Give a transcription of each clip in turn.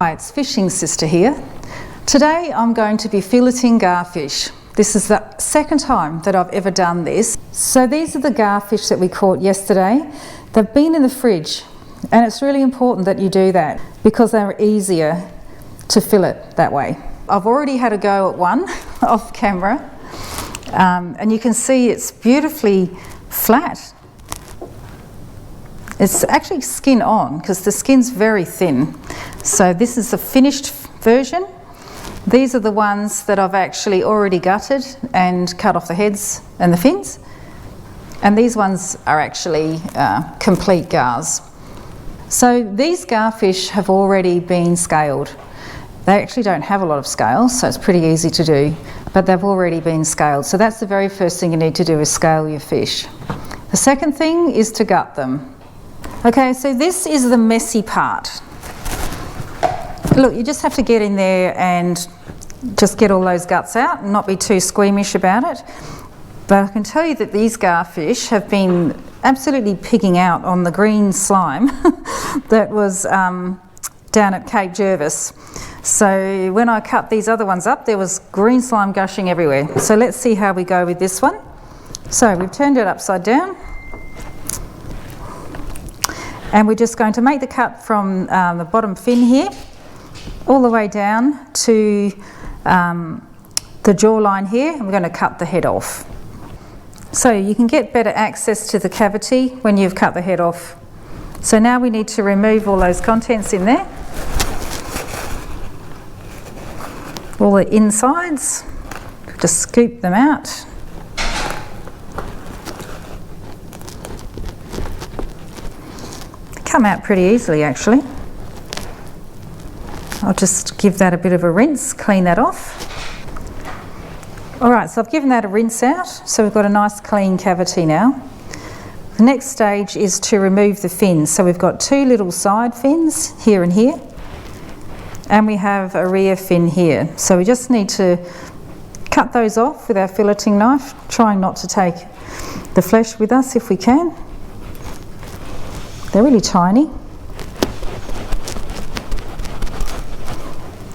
Hi, it's Fishing Sister here. Today I'm going to be filleting garfish. This is the second time that I've ever done this. So these are the garfish that we caught yesterday. They've been in the fridge, and it's really important that you do that because they're easier to fillet that way. I've already had a go at one off camera, and you can see it's beautifully flat. It's actually skin on because the skin's very thin. So this is the finished version. These are the ones that I've actually already gutted and cut off the heads and the fins. And these ones are actually complete gars. So these garfish have already been scaled. They actually don't have a lot of scales, so it's pretty easy to do, but they've already been scaled. So that's the very first thing you need to do, is scale your fish. The second thing is to gut them. Okay, so this is the messy part. Look, you just have to get in there and just get all those guts out and not be too squeamish about it. But I can tell you that these garfish have been absolutely pigging out on the green slime that was down at Cape Jervis. So when I cut these other ones up, there was green slime gushing everywhere. So let's see how we go with this one. So we've turned it upside down. And we're just going to make the cut from the bottom fin here all the way down to the jawline here, and we're going to cut the head off. So you can get better access to the cavity when you've cut the head off. So now we need to remove all those contents in there. All the insides, just scoop them out. Come out pretty easily actually. I'll just give that a bit of a rinse, clean that off. Alright, so I've given that a rinse out, so we've got a nice clean cavity now. The next stage is to remove the fins. So we've got two little side fins here and here, and we have a rear fin here. So we just need to cut those off with our filleting knife, trying not to take the flesh with us if we can. They're really tiny.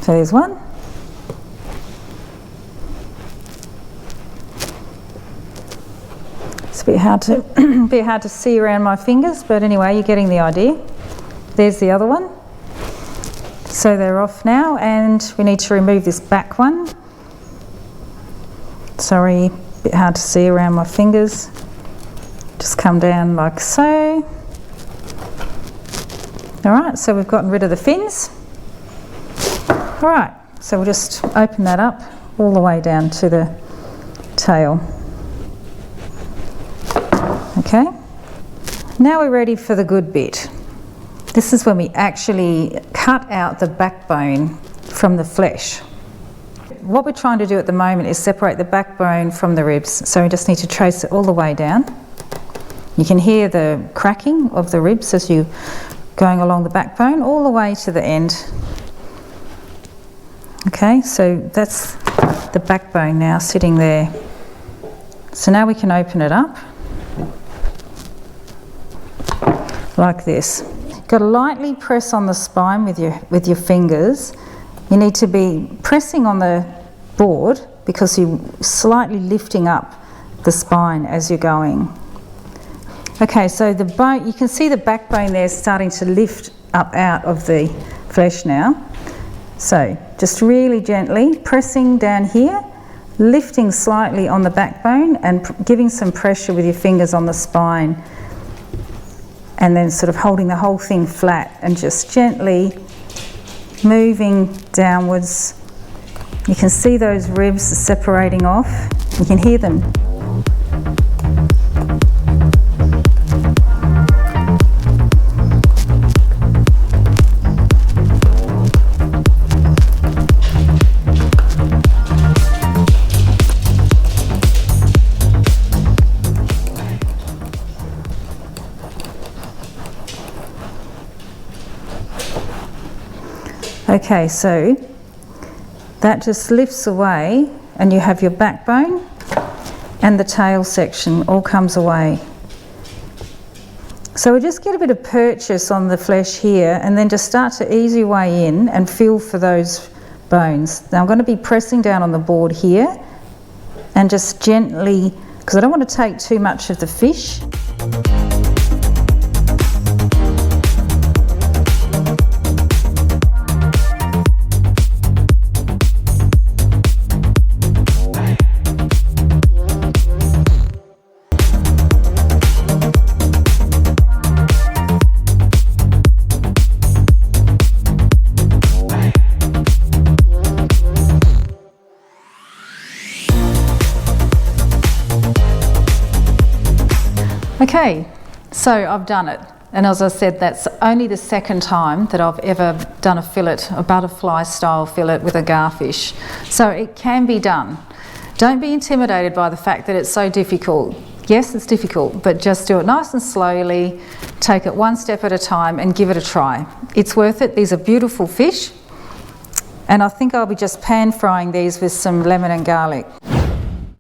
So there's one. It's a bit hard to see around my fingers, but anyway, you're getting the idea. There's the other one. So they're off now, and we need to remove this back one. Sorry, a bit hard to see around my fingers. Just come down like so. Alright, so we've gotten rid of the fins. Alright, so we'll just open that up all the way down to the tail. Okay, now we're ready for the good bit. This is when we actually cut out the backbone from the flesh. What we're trying to do at the moment is separate the backbone from the ribs, so we just need to trace it all the way down. You can hear the cracking of the ribs as you going along the backbone all the way to the end. Okay, so that's the backbone now sitting there. So now we can open it up like this. You've got to lightly press on the spine with your fingers. You need to be pressing on the board because you're slightly lifting up the spine as you're going. Okay, so the bone, you can see the backbone there starting to lift up out of the flesh now. So just really gently pressing down here, lifting slightly on the backbone and giving some pressure with your fingers on the spine, and then sort of holding the whole thing flat and just gently moving downwards. You can see those ribs separating off. You can hear them. Okay, so that just lifts away and you have your backbone and the tail section all comes away. So we just get a bit of purchase on the flesh here and then just start to ease your way in and feel for those bones. Now I'm going to be pressing down on the board here and just gently, because I don't want to take too much of the fish. Okay, so I've done it, and as I said, that's only the second time that I've ever done a fillet, a butterfly style fillet with a garfish. So it can be done. Don't be intimidated by the fact that it's so difficult. Yes, it's difficult, but just do it nice and slowly, take it one step at a time and give it a try. It's worth it. These are beautiful fish, and I think I'll be just pan frying these with some lemon and garlic.